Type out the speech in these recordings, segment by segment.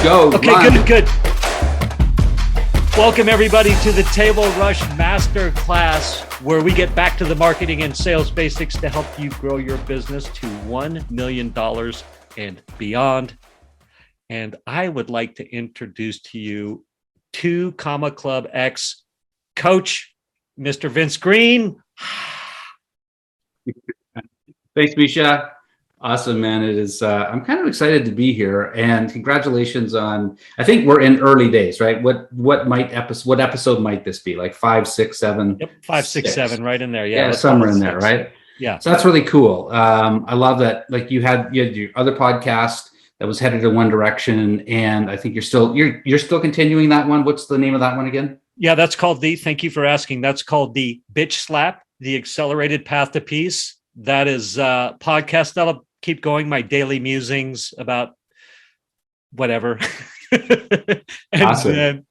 Go. Okay, run. good. Welcome everybody to the Table Rush Master Class, where we get back to the marketing and sales basics to help you grow your business to $1 million and beyond. And I would like to introduce to you 2 Comma Club X coach, Mr. Vince Green. Thanks, Misha. Awesome, man. It is. I'm kind of excited to be here, and congratulations on. I think we're in early days, right? What episode might this be? Like 5, 6, 7? Yep, 5, 6, 7, right in there. Yeah, somewhere in there, right? Yeah. So that's really cool. I love that. Like you had your other podcast that was headed in one direction, and I think you're still continuing that one. What's the name of that one again? Yeah, that's called thank you for asking. That's called the Bitch Slap, the Accelerated Path to Peace. That is a podcast that'll keep going, my daily musings about whatever. And awesome.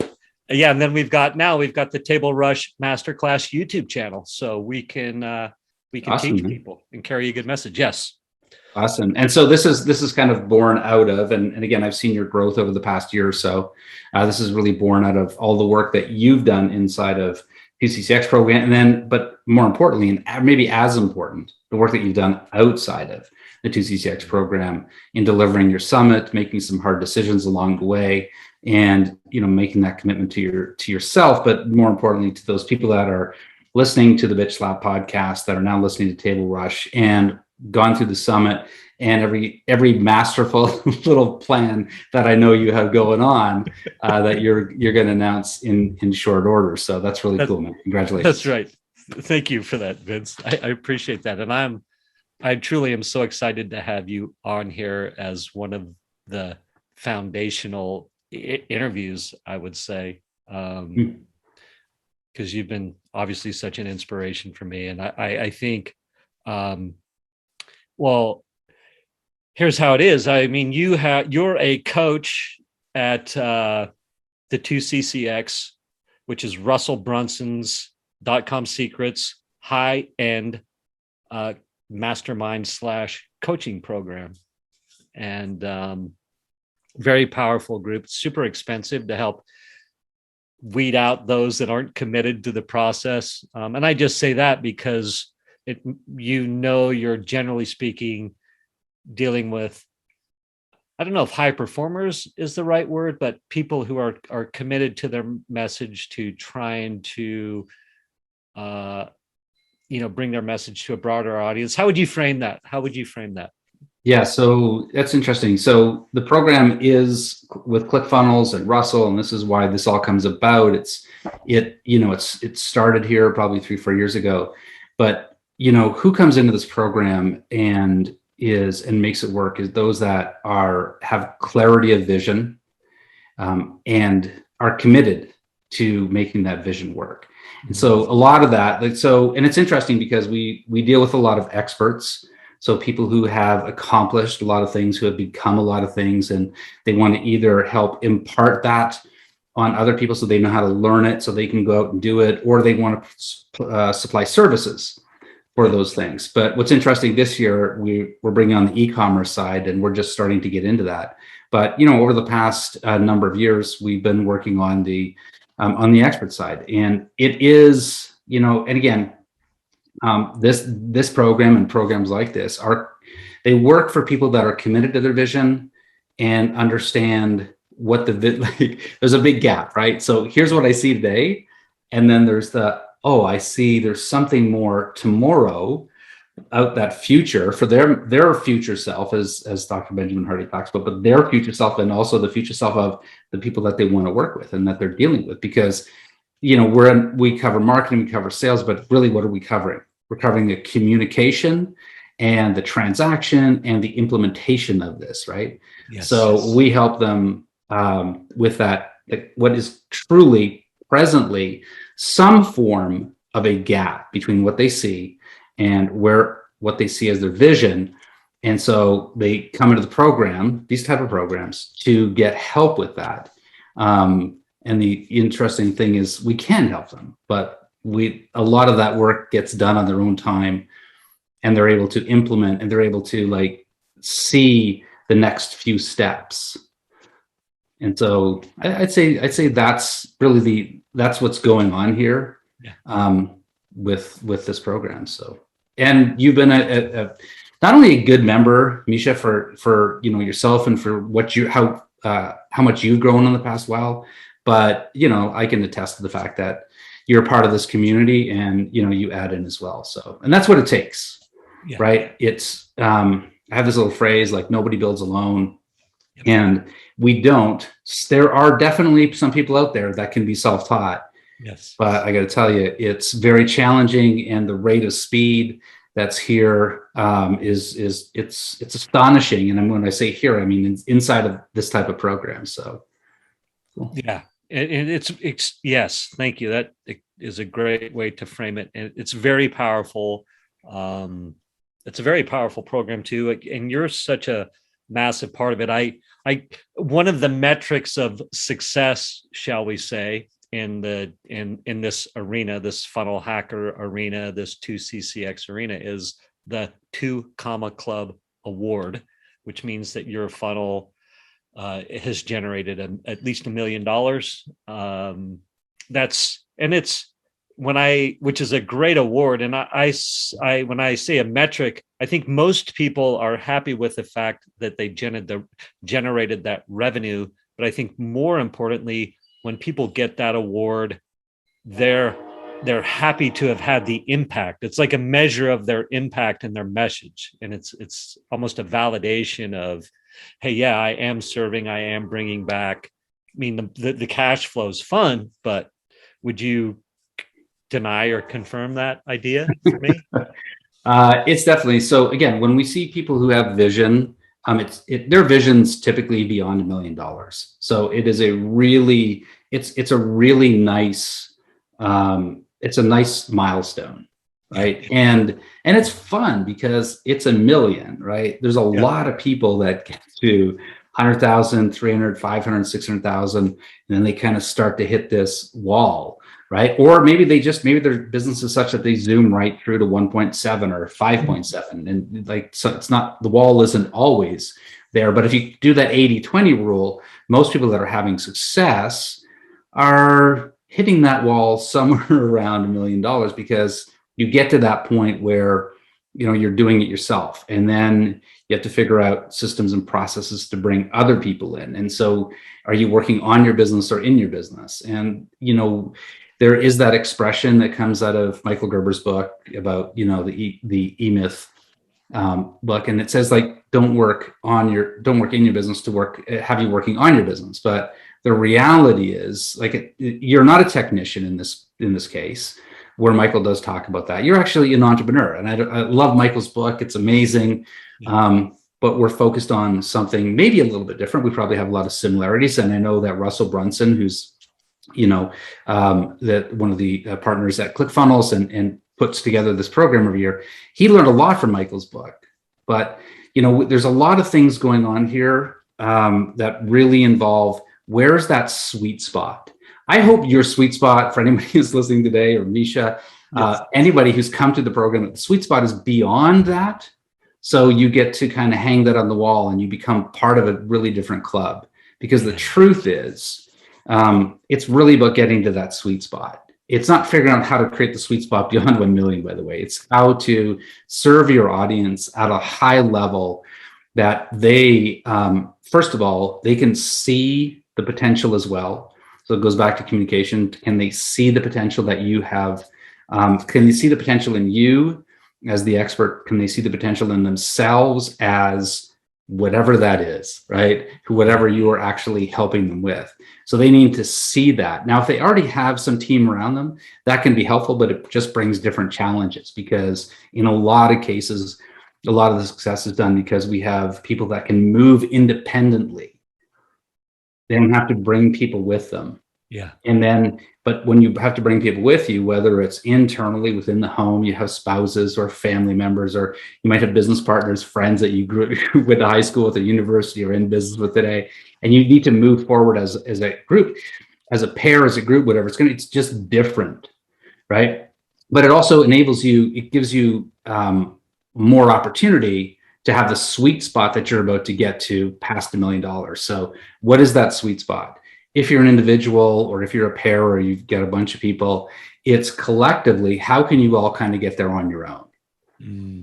then we've got the Table Rush Masterclass YouTube channel. So we can awesome, teach people and carry a good message. Yes. Awesome. And so this is kind of born out of, and again, I've seen your growth over the past year or so. This is really born out of all the work that you've done inside of TCCX program, and then, but more importantly, and maybe as important, the work that you've done outside of the 2CCX program in delivering your summit, making some hard decisions along the way, and making that commitment to yourself, but more importantly to those people that are listening to the Bitch Slap podcast, that are now listening to Table Rush and gone through the summit, and every masterful little plan that I know you have going on that you're going to announce in short order. So that's really cool, man. Congratulations. That's right. Thank you for that, Vince. I appreciate that. And I truly am so excited to have you on here as one of the foundational interviews, I would say, because you've been obviously such an inspiration for me. And I think, well, here's how it is. I mean, you're a coach at the 2CCX, which is Russell Brunson's .com secrets high-end mastermind / coaching program, and very powerful group, super expensive to help weed out those that aren't committed to the process. And I just say that because you're generally speaking dealing with, I don't know if high performers is the right word, but people who are committed to their message, to trying to bring their message to a broader audience. How would you frame that? Yeah, so that's interesting. So the program is with ClickFunnels and Russell, and this is why this all comes about. It started here probably 3-4 years ago, but who comes into this program and makes it work is those that have clarity of vision, and are committed to making that vision work. And so a lot of that, and it's interesting because we deal with a lot of experts. So people who have accomplished a lot of things, who have become a lot of things, and they want to either help impart that on other people so they know how to learn it, so they can go out and do it, or they want to supply services for those things. But what's interesting this year, we're bringing on the e-commerce side, and we're just starting to get into that. But over the past number of years, we've been working on the expert side, and it is, and again, this program and programs like this they work for people that are committed to their vision and understand what there's a big gap, right? So here's what I see today, and then there's I see there's something more tomorrow out that future for their future self, as Dr. Benjamin Hardy talks about, but their future self, and also the future self of the people that they want to work with and that they're dealing with. Because we cover marketing, we cover sales, but really, what are we covering? We're covering the communication and the transaction and the implementation of this, right? Yes, so we help them with that, what is truly presently some form of a gap between what they see and what they see as their vision. And so they come into the program, these type of programs, to get help with that. And the interesting thing is we can help them, but a lot of that work gets done on their own time, and they're able to implement, and they're able to see the next few steps. And so I'd say that's really that's what's going on here, Yeah. with this program. So, and you've been not only a good member, Misha, for yourself and for how much you've grown in the past while, but I can attest to the fact that you're a part of this community, and you add in as well. So, and that's what it takes, Yeah. right? It's I have this little phrase like nobody builds alone. Yep. And we don't. There are definitely some people out there that can be self-taught, Yes. but I got to tell you, it's very challenging, and the rate of speed that's here is it's astonishing. And when I say here, I mean inside of this type of program. So, cool. Yeah, and it's yes, thank you. That is a great way to frame it, and it's very powerful. It's a very powerful program too, and you're such a massive part of it. I one of the metrics of success, shall we say, in this arena, this funnel hacker arena, this 2CCX arena, is the 2 Comma Club Award, which means that your funnel has generated at least $1 million. Which is a great award. And I when I say a metric, I think most people are happy with the fact that they generated that revenue. But I think more importantly, when people get that award, they're happy to have had the impact. It's like a measure of their impact and their message. And it's almost a validation of, hey, yeah, I am serving, I am bringing back. I mean, the cash flow is fun, but would you deny or confirm that idea for me? It's definitely so. Again, when we see people who have vision, their vision's typically beyond $1 million. So it is it's a really nice, it's a nice milestone, right? Yeah. And it's fun because it's $1 million, right? There's a lot of people that get to 100,000, 300, 500, 600,000, and then they kind of start to hit this wall, right? Or maybe their business is such that they zoom right through to 1.7 or 5.7, and so it's not, the wall isn't always there. But if you do that 80-20 rule, most people that are having success are hitting that wall somewhere around $1 million, because you get to that point where you're doing it yourself, and then you have to figure out systems and processes to bring other people in. And so, are you working on your business or in your business? And there is that expression that comes out of Michael Gerber's book about the E-Myth book, and it says, like, don't work in your business to have you working on your business. But the reality is, like, you're not a technician in this case, where Michael does talk about that. You're actually an entrepreneur. And I love Michael's book. It's amazing. But we're focused on something maybe a little bit different. We probably have a lot of similarities. And I know that Russell Brunson, who's, that one of the partners at ClickFunnels and puts together this program every year, he learned a lot from Michael's book. But, there's a lot of things going on here that really involve, where's that sweet spot? I hope your sweet spot, for anybody who's listening today, or Misha, anybody who's come to the program, the sweet spot is beyond that. So you get to kind of hang that on the wall, and you become part of a really different club. Because the truth is, it's really about getting to that sweet spot. It's not figuring out how to create the sweet spot beyond 1 million, by the way. It's how to serve your audience at a high level that they, first of all, they can see the potential as well. So it goes back to communication. Can they see the potential that you have? Can they see the potential in you as the expert? Can they see the potential in themselves as whatever that is, right? Whatever you are actually helping them with. So they need to see that. Now, if they already have some team around them, that can be helpful, but it just brings different challenges, because in a lot of cases, a lot of the success is done because we have people that can move independently. They don't have to bring people with them. Yeah. And then, but when you have to bring people with you, whether it's internally within the home, you have spouses or family members, or you might have business partners, friends that you grew with high school, with, or university, or in business with today, and you need to move forward as a group, as a pair, as a group, whatever. It's just different, right? But it also enables you, it gives you more opportunity to have the sweet spot that you're about to get to past $1 million. So what is that sweet spot? If you're an individual, or if you're a pair, or you've got a bunch of people, it's collectively, how can you all kind of get there on your own?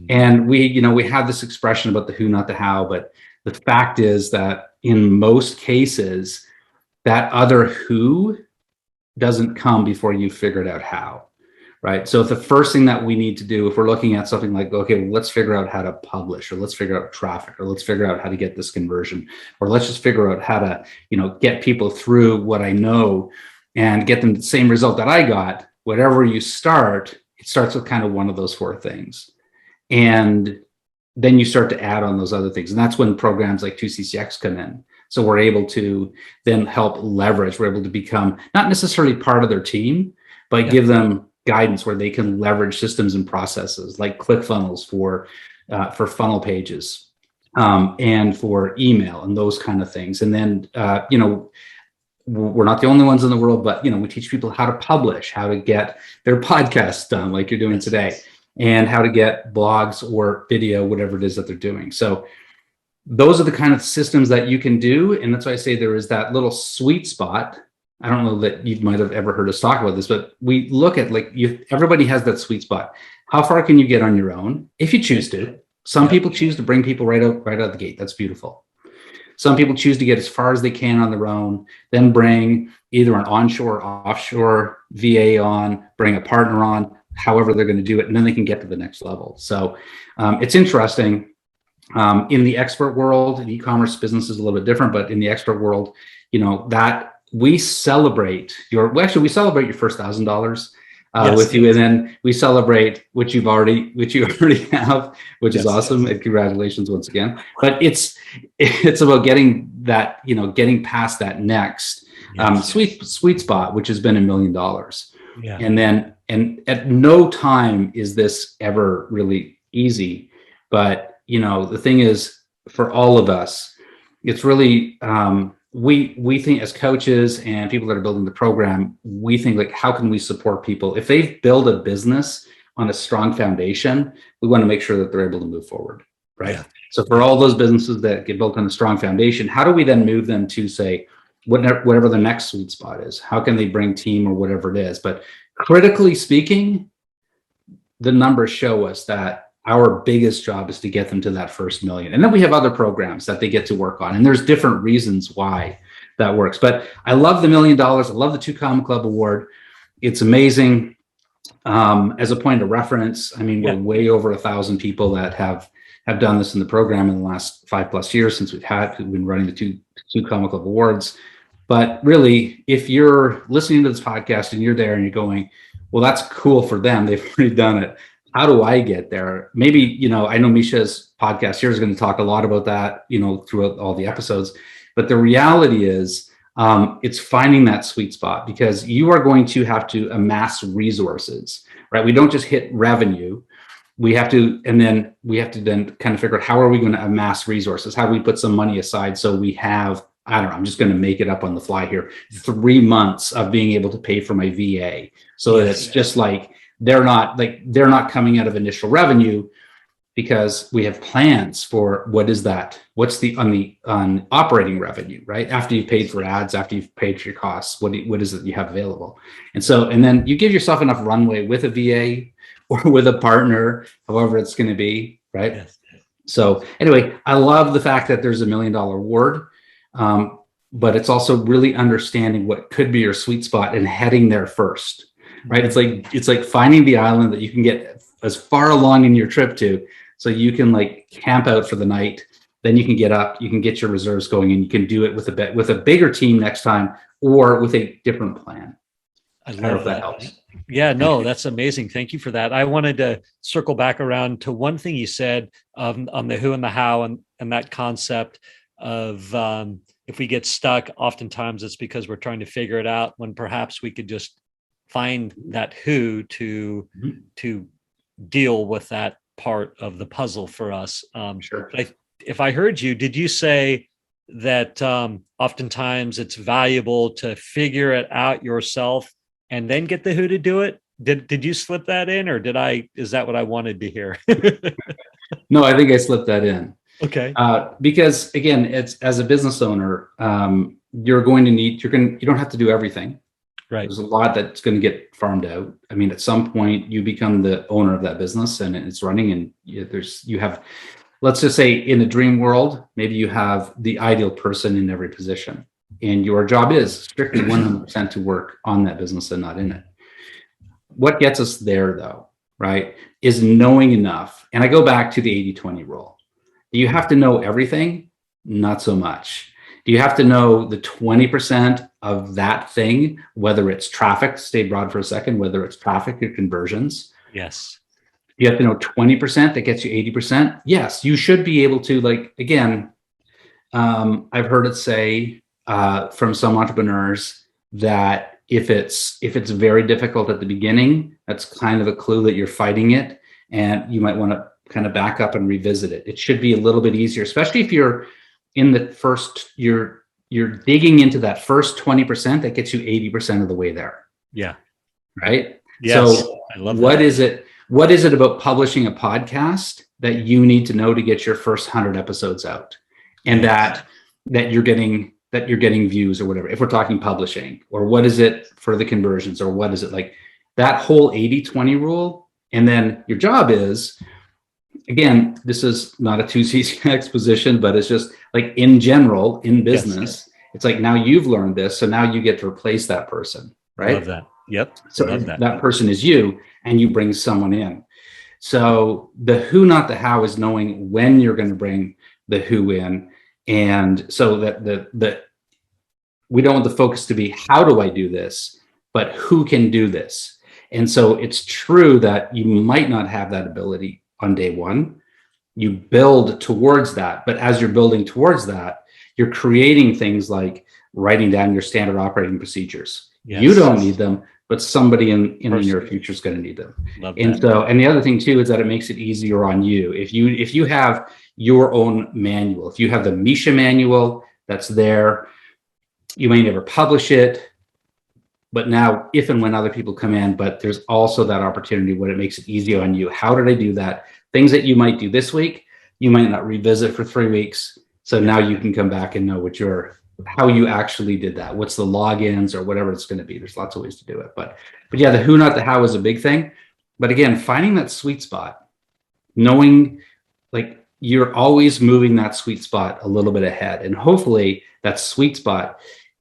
And we have this expression about the who, not the how, but the fact is that in most cases, that other who doesn't come before you figured out how, right? So if the first thing that we need to do, if we're looking at something like, okay, well, let's figure out how to publish, or let's figure out traffic, or let's figure out how to get this conversion, or let's just figure out how to, get people through what I know and get them the same result that I got. Whatever you start, it starts with kind of one of those four things. And then you start to add on those other things. And that's when programs like 2CCX come in. So we're able to then help leverage, we're able to become not necessarily part of their team, but give them guidance where they can leverage systems and processes like ClickFunnels for funnel pages, and for email and those kind of things. And then, we're not the only ones in the world, but, we teach people how to publish, how to get their podcasts done like you're doing today, and how to get blogs or video, whatever it is that they're doing. So those are the kind of systems that you can do. And that's why I say there is that little sweet spot. I don't know that you might have ever heard us talk about this, but we look at everybody has that sweet spot. How far can you get on your own if you choose to? Some people choose to bring people right out the gate. That's beautiful. Some people choose to get as far as they can on their own, then bring either an onshore or offshore VA on, bring a partner on, however they're going to do it, and then they can get to the next level. So it's interesting. In the expert world, in e-commerce business is a little bit different, but in the expert world, that we celebrate your first $1,000 with you, and then we celebrate what you already have, which is awesome. And congratulations once again. But it's about getting that, getting past that next sweet spot, which has been $1 million. And at no time is this ever really easy. But, the thing is, for all of us, it's really, we think as coaches and people that are building the program, we think like, how can we support people? If they build a business on a strong foundation, we want to make sure that they're able to move forward, right? Yeah. So for all those businesses that get built on a strong foundation, how do we then move them to say, whatever the next sweet spot is? How can they bring team or whatever it is? But critically speaking, the numbers show us that our biggest job is to get them to that first million. And then we have other programs that they get to work on. And there's different reasons why that works. But I love the $1 million. I love the 2 Comma Club Award. It's amazing. As a point of reference, I mean, we're way over 1,000 people that have done this in the program in the last 5+ years since we've been running the 2 Comma Club Awards. But really, if you're listening to this podcast and you're there and you're going, well, that's cool for them, they've already done it. How do I get there? Maybe, I know Misha's podcast here is going to talk a lot about that, throughout all the episodes. But the reality is, it's finding that sweet spot, because you are going to have to amass resources, right? We don't just hit revenue. We have to then kind of figure out, how are we going to amass resources? How do we put some money aside so we have, I don't know, I'm just going to make it up on the fly here, 3 months of being able to pay for my VA. So that it's just like, they're not coming out of initial revenue, because we have plans for what's on operating revenue, right? After you've paid for ads, after you've paid for your costs, what is it you have available? And then you give yourself enough runway with a VA or with a partner, however it's going to be, right? Yes. So anyway, I love the fact that there's $1 million award, but it's also really understanding what could be your sweet spot and heading there first. Right. It's like finding the island that you can get as far along in your trip to, so you can camp out for the night. Then you can get up, you can get your reserves going, and you can do it with a bigger team next time, or with a different plan. I love that. Helps. Yeah, no, that's amazing. Thank you for that. I wanted to circle back around to one thing you said on the who and the how, and that concept of if we get stuck, oftentimes it's because we're trying to figure it out, when perhaps we could just find that who to deal with that part of the puzzle for us. Sure. If I heard you, did you say that oftentimes it's valuable to figure it out yourself and then get the who to do it? Did you slip that in, or is that what I wanted to hear? No, I think I slipped that in. Okay. Because again, it's as a business owner, you're going to need, you don't have to do everything. Right. There's a lot that's going to get farmed out. I mean, at some point you become the owner of that business and it's running, and you have, let's just say in a dream world, maybe you have the ideal person in every position, and your job is strictly 100% to work on that business and not in it. What gets us there though, right, is knowing enough. And I go back to the 80-20 rule. Do you have to know everything? Not so much. Do you have to know the 20% of that thing, whether it's traffic, stay broad for a second, whether it's traffic or conversions? Yes. You have to know 20% that gets you 80%. Yes, you should be able to, like, again, I've heard it say from some entrepreneurs that if it's very difficult at the beginning, that's kind of a clue that you're fighting it, and you might want to kind of back up and revisit it. It should be a little bit easier, especially if you're in the first, you're digging into that first 20% that gets you 80% of the way there. Yeah. Right. Yes. So I love what that. is it about publishing a podcast that you need to know to get your first 100 episodes out, and Yes. that you're getting views or whatever, if we're talking publishing? Or what is it for the conversions, or what is it, like that whole 80-20 rule? And then your job is, again, this is not a 2cc exposition, but it's just like in general in business, it's like, now you've learned this, so now you get to replace that person, right? Love that. Yep. So Love that. that person is you, and you bring someone in. So the who, not the how, is knowing when you're going to bring the who in. And so that we don't want the focus to be how do I do this, but who can do this. And so it's true that you might not have that ability on day one. You build towards that, but as you're building towards that, you're creating things like writing down your standard operating procedures. Yes. You don't need them, but somebody in the near future is going to need them. Love and that. So, and the other thing too is that it makes it easier on you. If you have your own manual, if you have the Misha manual that's there, you may never publish it, but now if and when other people come in, but there's also that opportunity when it makes it easier on you. How did I do that? Things that you might do this week, you might not revisit for 3 weeks. So now you can come back and know how you actually did that. What's the logins or whatever it's going to be. There's lots of ways to do it, but yeah, the who, not the how, is a big thing. But again, finding that sweet spot, knowing, like, you're always moving that sweet spot a little bit ahead, and hopefully that sweet spot,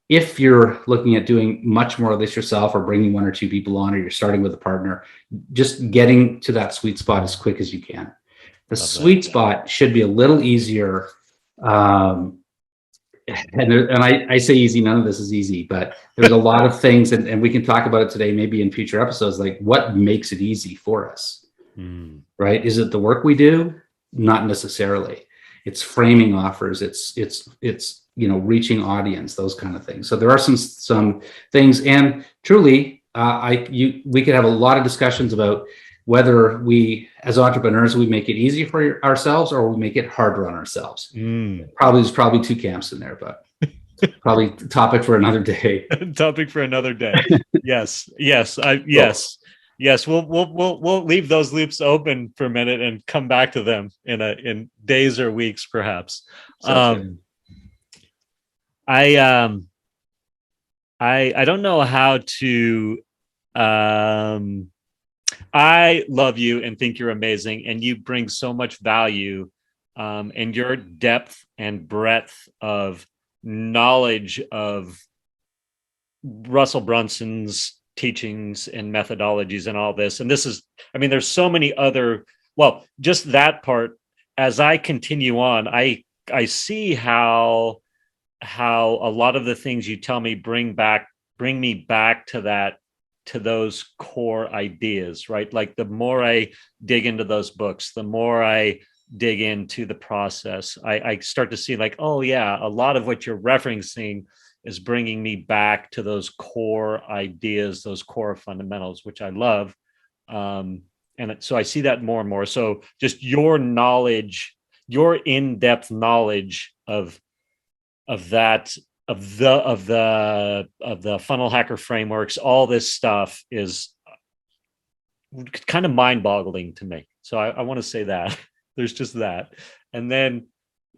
if you're looking at doing much more of this yourself, or bringing 1 or 2 people on, or you're starting with a partner, just getting to that sweet spot as quick as you can. The sweet spot should be a little easier. And I say easy, none of this is easy, but there's a lot of things, and we can talk about it today, maybe in future episodes, like what makes it easy for us, right? Is it the work we do? Not necessarily. It's framing offers. It's reaching audience, those kind of things. So there are some things, and truly, we could have a lot of discussions about whether we, as entrepreneurs, we make it easy for ourselves or we make it harder on ourselves. There's probably 2 camps in there, but probably topic for another day. Topic for another day. Yes. We'll leave those loops open for a minute and come back to them in days or weeks, perhaps. I don't know how to. I love you and think you're amazing, and you bring so much value, and your depth and breadth of knowledge of Russell Brunson's teachings and methodologies and all this. And this is, there's so many other, just that part. As I continue on, I see how a lot of the things you tell me bring me back to those core ideas, right? Like the more I dig into those books, the more I dig into the process, I start to see, like, oh yeah, a lot of what you're referencing is bringing me back to those core ideas, those core fundamentals, which I love. And so I see that more and more. So just your knowledge, your in-depth knowledge of that, of the funnel hacker frameworks, all this stuff is kind of mind-boggling to me. So I want to say that. There's just that. And then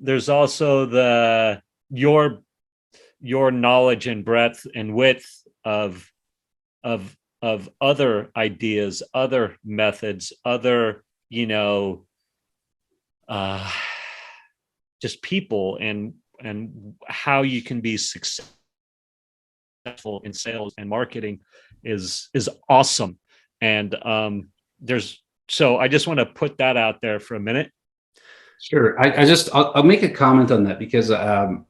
there's also your knowledge and breadth and width of other ideas, other methods, other, uh, just people, and how you can be successful in sales and marketing is awesome. And so I just want to put that out there for a minute. Sure. I'll make a comment on that because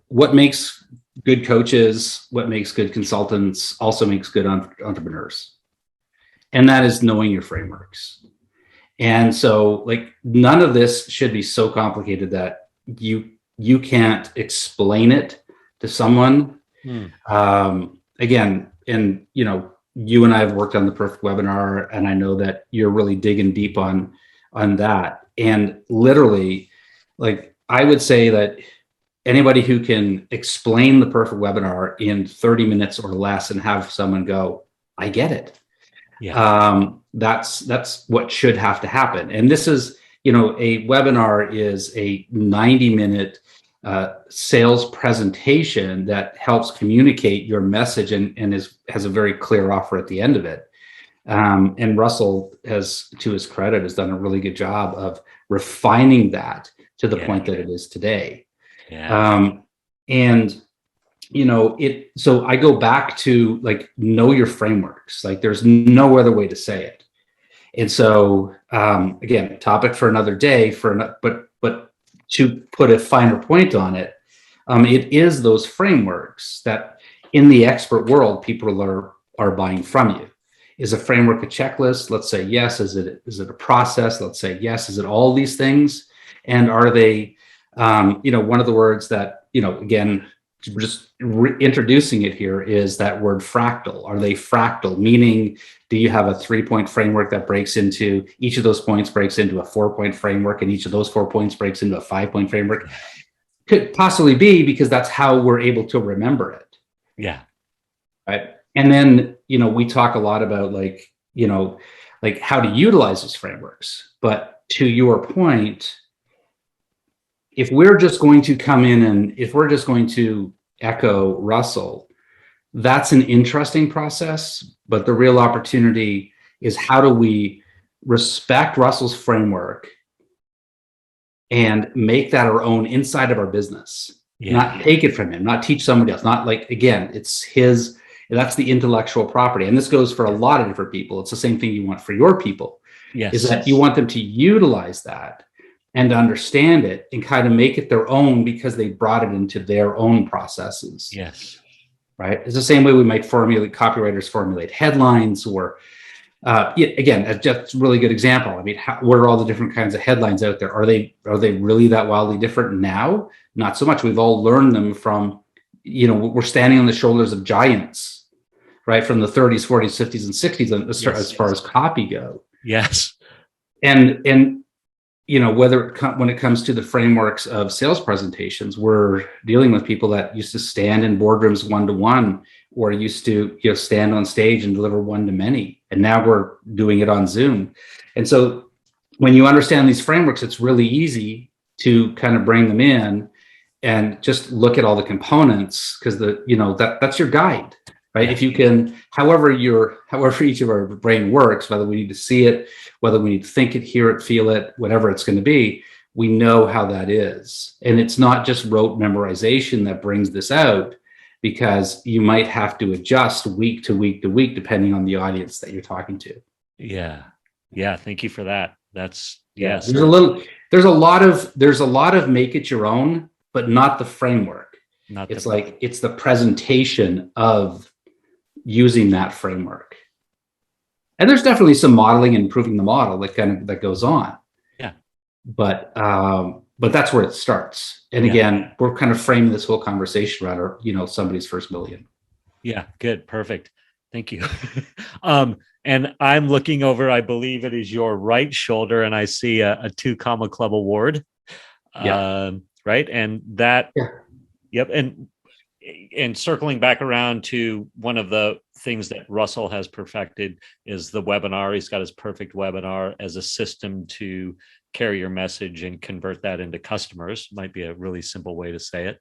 what makes good coaches, what makes good consultants also makes good entrepreneurs. And that is knowing your frameworks. And so like none of this should be so complicated that you can't explain it to someone. Again, and you and I have worked on the perfect webinar, and I know that you're really digging deep on that. And literally, like I would say that anybody who can explain the perfect webinar in 30 minutes or less and have someone go, I get it. Yeah. That's what should have to happen. And this is, a webinar is a 90-minute sales presentation that helps communicate your message and has a very clear offer at the end of it. And Russell has, to his credit, has done a really good job of refining that to the point that it is today. Yeah. So I go back to like, know your frameworks. Like there's no other way to say it. And so, again, topic for another day but to put a finer point on it, it is those frameworks that in the expert world, people are buying from you. Is a framework a checklist? Let's say yes. Is it a process? Let's say yes. Is it all these things? And are they, one of the words that, again, just introducing it here is that word fractal. Are they fractal? Meaning, do you have a 3-point framework that breaks into, each of those points breaks into a 4-point framework, and each of those 4 points breaks into a 5-point framework? Could possibly be, because that's how we're able to remember it. Yeah. Right. And then, we talk a lot about like how to utilize these frameworks. But to your point, if we're just going to come in and if we're just going to echo Russell, that's an interesting process. But the real opportunity is, how do we respect Russell's framework and make that our own inside of our business? Not take it from him, not teach somebody else, not like, again, it's his. That's the intellectual property. And this goes for a lot of different people. It's the same thing you want for your people. Yes. Is that you want them to utilize that and understand it and kind of make it their own because they brought it into their own processes. Yes. Right. It's the same way we might copywriters formulate headlines, or again, just a really good example. I mean, what are all the different kinds of headlines out there? Are they really that wildly different now? Not so much. We've all learned them from, we're standing on the shoulders of giants, right? From the 30s, 40s, 50s, and 60s, as far as copy go. Yes. And when it comes to the frameworks of sales presentations, we're dealing with people that used to stand in boardrooms one-to-one, or used to stand on stage and deliver one-to-many. And now we're doing it on Zoom. And so when you understand these frameworks, it's really easy to kind of bring them in and just look at all the components, because that's your guide, right? If you can, however each of our brain works, whether we need to see it, whether we need to think it, hear it, feel it, whatever it's going to be, we know how that is. And it's not just rote memorization that brings this out, because you might have to adjust week to week to week, depending on the audience that you're talking to. Yeah. Yeah. Thank you for that. That's, yes. There's a lot of make it your own, but not the framework. It's the presentation of using that framework. And there's definitely some modeling and improving the model that goes on. Yeah. But that's where it starts. And again, we're kind of framing this whole conversation around somebody's first million. Yeah, good. Perfect. Thank you. And I'm looking over, I believe it is your right shoulder, and I see a 2 Comma Club award. Yeah. Right. And that, yep. And and circling back around to one of the things that Russell has perfected is the webinar. He's got his perfect webinar as a system to carry your message and convert that into customers. Might be a really simple way to say it.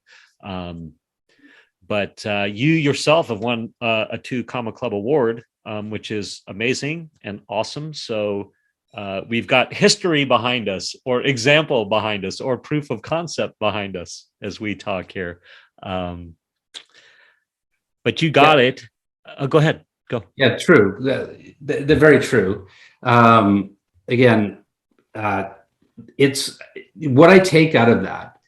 But you yourself have won a 2 Comma Club award, which is amazing and awesome. So we've got history behind us, or example behind us, or proof of concept behind us as we talk here. But you got it. Go ahead. Go. Yeah, true. They're very true. Again, it's what I take out of that,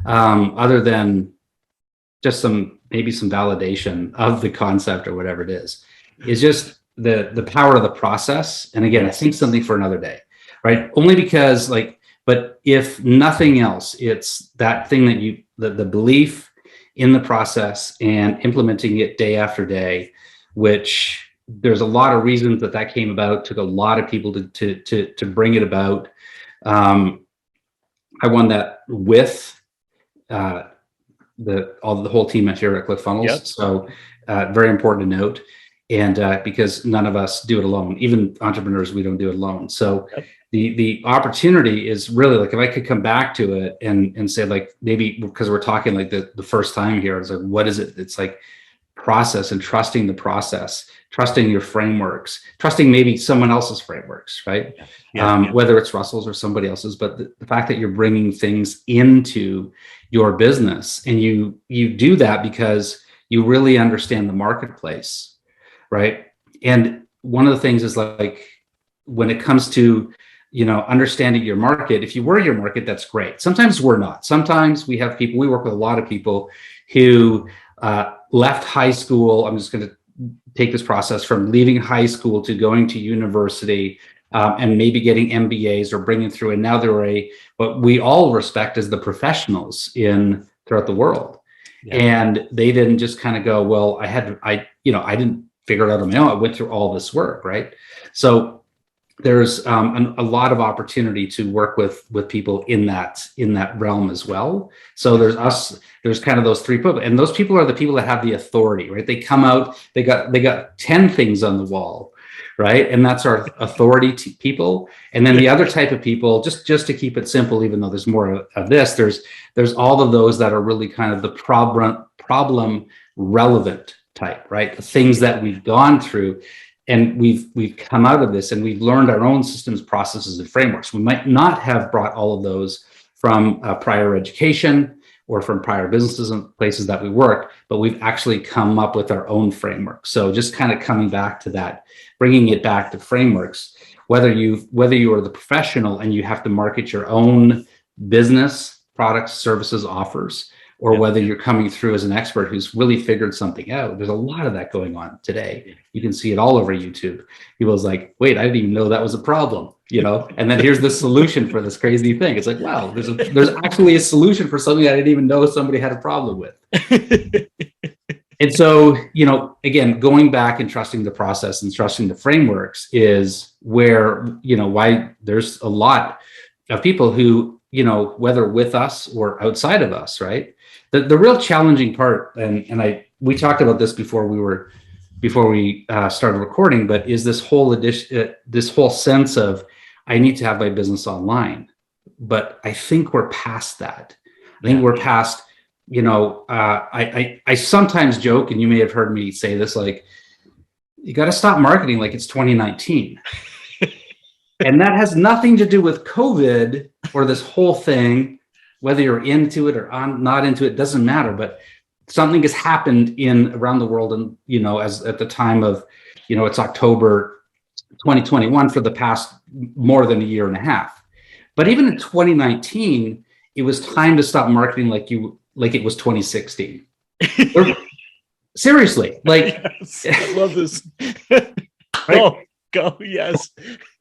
other than just maybe some validation of the concept or whatever it is just the power of the process. And again, I think something for another day, right? Only because but if nothing else, it's that thing that the belief in the process and implementing it day after day, which there's a lot of reasons that came about, took a lot of people to bring it about. I won that with the whole team here at ClickFunnels. Yep. So very important to note. And because none of us do it alone, even entrepreneurs, we don't do it alone. So yep. The opportunity is really if I could come back to it and say maybe because we're talking the first time here, it's what is it? It's process and trusting the process, trusting your frameworks, trusting maybe someone else's frameworks, right? Whether it's Russell's or somebody else's, but the fact that you're bringing things into your business, and you do that because you really understand the marketplace, right? And one of the things is when it comes to understanding your market, if you were your market, that's great. Sometimes we're not. Sometimes we work with a lot of people who left high school. I'm just going to take this process from leaving high school to going to university and maybe getting MBAs or bringing through. And now they're what we all respect as the professionals throughout the world. Yeah. And they didn't just kind of go, well, I didn't figure it out on my own. I went through all this work, right? So there's a lot of opportunity to work with people in that realm as well. So there's kind of those 3 people, and those people are the people that have the authority, right? They come out, they got 10 things on the wall, right? And that's our authority people. And then the other type of people, just to keep it simple, even though there's more of this, there's all of those that are really kind of the problem relevant type, right? The things that we've gone through. And we've come out of this and we've learned our own systems, processes, and frameworks. We might not have brought all of those from prior education or from prior businesses and places that we work, but we've actually come up with our own framework. So just kind of coming back to that, bringing it back to frameworks, whether you are the professional and you have to market your own business, products, services, offers, or whether you're coming through as an expert who's really figured something out. There's a lot of that going on today. You can see it all over YouTube. People's wait, I didn't even know that was a problem, and then here's the solution for this crazy thing. It's wow, there's actually a solution for something I didn't even know somebody had a problem with. And so, again, going back and trusting the process and trusting the frameworks is where, why there's a lot of people who, whether with us or outside of us, right? The real challenging part, and we talked about this before we started recording, but is this whole sense of I need to have my business online. But I think we're past that. I think we're past. I sometimes joke, and you may have heard me say this, you got to stop marketing like it's 2019. And that has nothing to do with COVID or this whole thing. Whether you're into it or not into it, doesn't matter. But something has happened around the world, and as at the time of, it's October 2021 for the past more than a year and a half. But even in 2019, it was time to stop marketing like it was 2016. Seriously, yes, I love this. Right? Go, yes.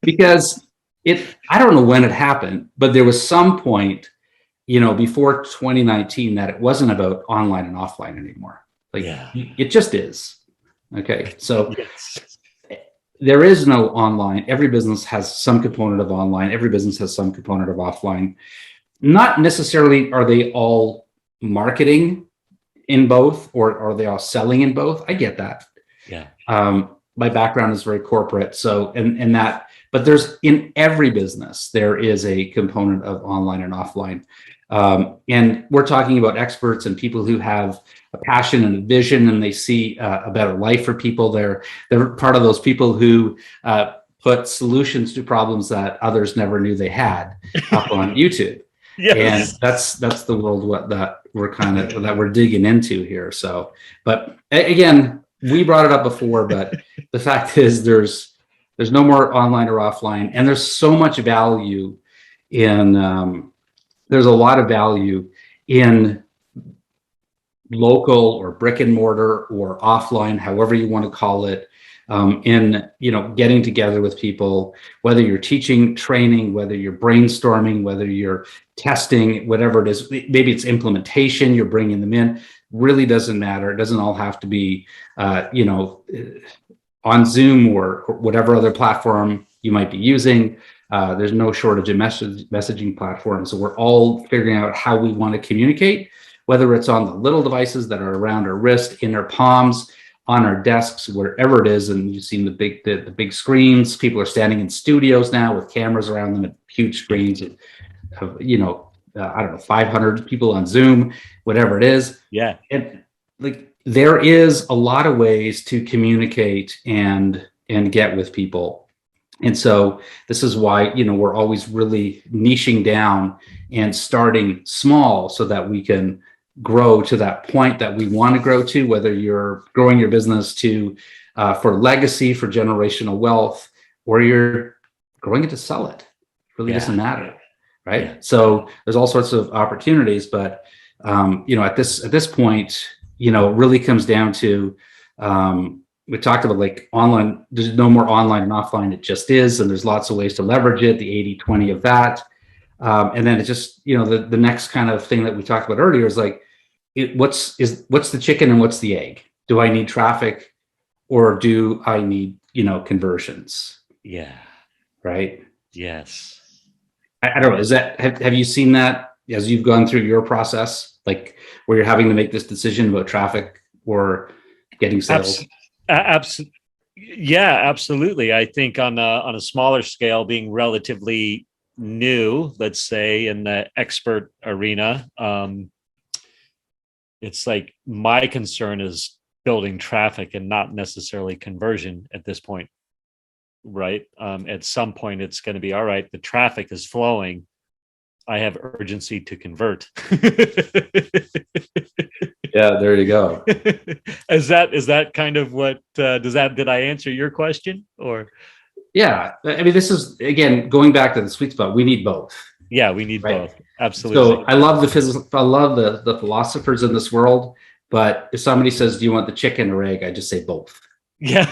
Because I don't know when it happened, but there was some point, before 2019 that it wasn't about online and offline anymore. It just is. Okay. So yes. There is no online. Every business has some component of online. Every business has some component of offline. Not necessarily are they all marketing in both, or are they all selling in both? I get that. Yeah. My background is very corporate, so and that, but there's, in every business there is a component of online and offline, and we're talking about experts and people who have a passion and a vision, and they see a better life for people. They're part of those people who put solutions to problems that others never knew they had up on YouTube. Yes. And that's the world that we're digging into here. So, but again, we brought it up before, but the fact is there's no more online or offline, and there's so much value in there's a lot of value in local or brick and mortar or offline, however you want to call it, in getting together with people, whether you're teaching, training, whether you're brainstorming, whether you're testing, whatever it is. Maybe it's implementation, you're bringing them in. Really doesn't matter. It doesn't all have to be on Zoom or whatever other platform you might be using. There's no shortage of messaging platforms. So we're all figuring out how we want to communicate, whether it's on the little devices that are around our wrist, in our palms, on our desks, wherever it is. And you've seen the big screens. People are standing in studios now with cameras around them at huge screens of I don't know, 500 people on Zoom, whatever it is. Yeah. And there is a lot of ways to communicate and get with people. And so this is why, we're always really niching down and starting small so that we can grow to that point that we want to grow to, whether you're growing your business to for legacy, for generational wealth, or you're growing it to sell it. It really doesn't matter. Right. Yeah. So there's all sorts of opportunities, but at this point, it really comes down to, we talked about online, there's no more online and offline. It just is. And there's lots of ways to leverage it, the 80-20 of that. And then it just, the next kind of thing that we talked about earlier is what's the chicken and what's the egg? Do I need traffic, or do I need, conversions? Yeah. Right. Yes. I don't know. Have you seen that as you've gone through your process, where you're having to make this decision about traffic or getting sales? Yeah, absolutely. I think on a smaller scale, being relatively new, let's say in the expert arena, it's my concern is building traffic and not necessarily conversion at this point. Right. At some point, it's going to be all right. The traffic is flowing. I have urgency to convert. Yeah, there you go. Is that kind of what did I answer your question, or? Yeah, I mean, this is again going back to the sweet spot. We need both. Yeah, we need both. Absolutely. So I love the philosophers in this world, but if somebody says, "Do you want the chicken or egg?" I just say both. Yeah.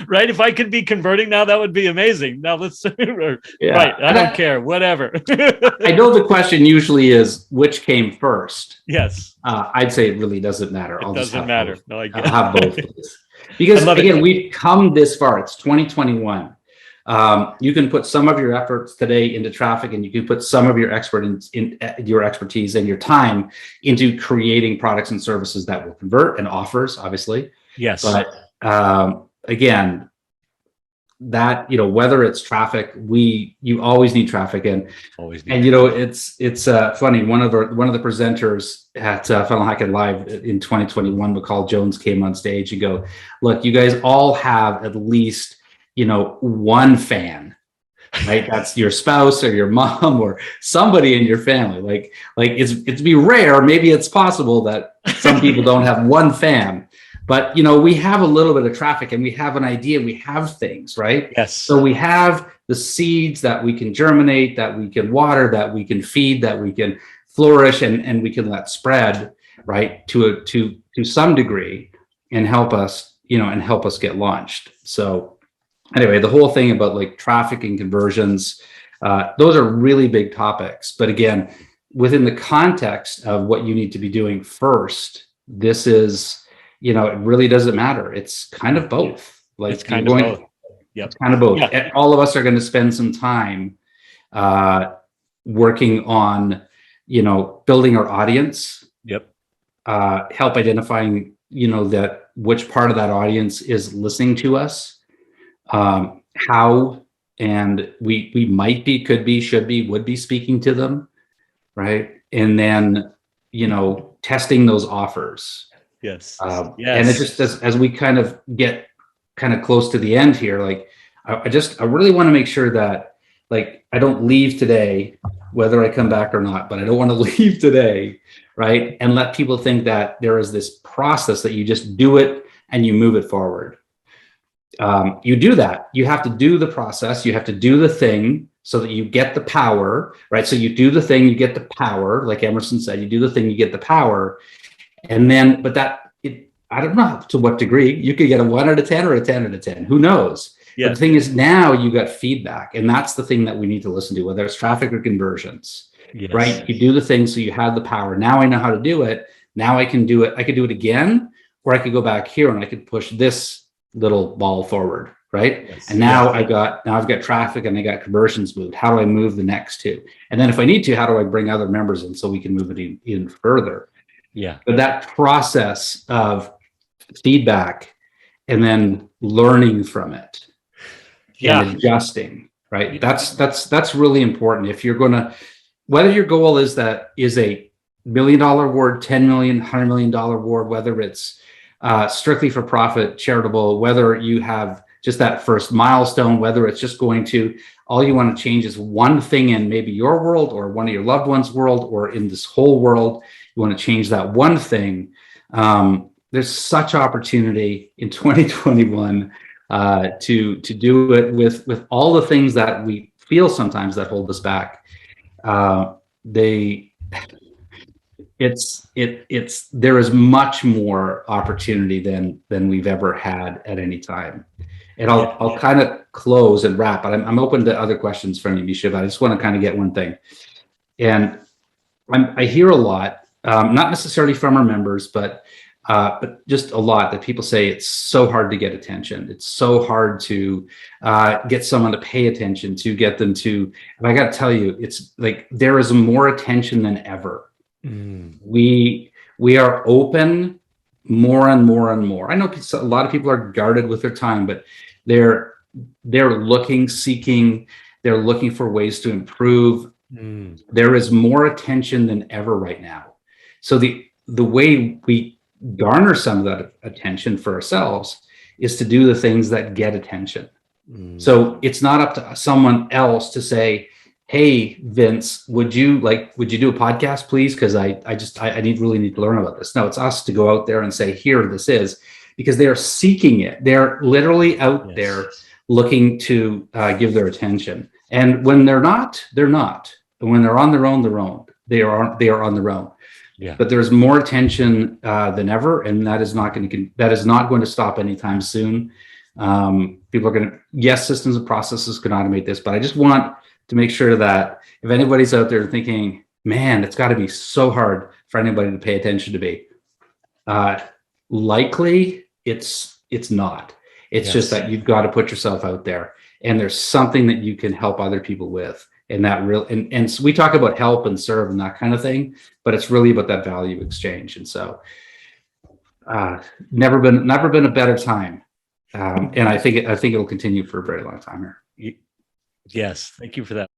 Right. If I could be converting now, that would be amazing. Now let's right. I don't care. Whatever. I know the question usually is which came first. Yes. I'd say it really doesn't matter. It doesn't matter. No, I get have both. Because again, we've come this far. It's 2021. You can put some of your efforts today into traffic, and you can put some of your your expertise and your time into creating products and services that will convert, and offers, obviously. Yes. But again, that whether it's traffic, you always need traffic, and it's funny. One of the presenters at Funnel Hacking Live in 2021, McCall Jones, came on stage and go, "Look, you guys all have at least one fan, right? That's your spouse or your mom or somebody in your family. It's be rare. Maybe it's possible that some people don't have one fan, but we have a little bit of traffic, and we have an idea, we have things, right? Yes. So we have the seeds that we can germinate, that we can water, that we can feed, that we can flourish, and we can let spread, right, to some degree, and help us get launched. So anyway, the whole thing about traffic and conversions, those are really big topics. But again, within the context of what you need to be doing first, this is, it really doesn't matter. It's kind of both. It's kind of both. Yep. It's kind of both. Yeah. All of us are going to spend some time working on, building our audience, Yep. help identifying, that which part of that audience is listening to us, how, and we might be, could be, should be, would be speaking to them, right? And then, testing those offers. Yes. And it Yes. just, as we kind of get kind of close to the end here, like, I really want to make sure that, like, I don't leave today, whether I come back or not, but I don't want to leave today, right? And let people think that there is this process that you just do it and you move it forward. You do that. You have to do the process. You have to do the thing so that you get the power, right? So you do the thing, you get the power. Like Emerson said, you do the thing, you get the power. And then, I don't know to what degree you could get a 1 out of 10 or a 10 out of 10. Who knows? Yeah. But the thing is, now you got feedback, and that's the thing that we need to listen to, whether it's traffic or conversions, Yes. right? You do the thing, so you have the power. Now I know how to do it. Now I can do it. I could do it again, or I could go back here and I could push this little ball forward, right? Yes. And now I've got traffic and I got conversions moved. How do I move the next two? And then if I need to, how do I bring other members in so we can move it even further? Yeah. But that process of feedback and then learning from it, and adjusting, right? That's really important. If you're going to, whether your goal is a $1 million award, 10 million, $100 million award, whether it's strictly for profit, charitable, whether you have just that first milestone, whether it's just going to, all you want to change is one thing in maybe your world or one of your loved ones' world or in this whole world, you want to change that one thing. There's such opportunity in 2021 to do it with all the things that we feel sometimes that hold us back. There is much more opportunity than we've ever had at any time. And I'll kind of close and wrap, but I'm open to other questions from you, Misha, but I just want to kind of get one thing. And I hear a lot, not necessarily from our members, but just a lot that people say it's so hard to get attention. It's so hard to get someone to pay attention, to get them to, and I got to tell you, it's like there is more attention than ever. We are open more and more and more. I know a lot of people are guarded with their time, but they're looking, seeking, they're looking for ways to improve. There is more attention than ever right now. So the way we garner some of that attention for ourselves is to do the things that get attention. So it's not up to someone else to say, hey, Vince, would you do a podcast, please? Because I really need to learn about this. No, it's us to go out there and say, here, this is, because they are seeking it. They're literally out there looking to give their attention. And when they're not, they're not. And when they're on their own, they are on their own. Yeah. But there's more attention than ever, and that is not going to stop anytime soon. People are going to, yes, systems and processes can automate this, but I just want to make sure that if anybody's out there thinking, man, it's got to be so hard for anybody to pay attention to me, likely it's not. It's just that you've got to put yourself out there, and there's something that you can help other people with. And that and so we talk about help and serve and that kind of thing, but it's really about that value exchange. And so never been a better time. And I think it'll continue for a very long time here. Yes. Thank you for that.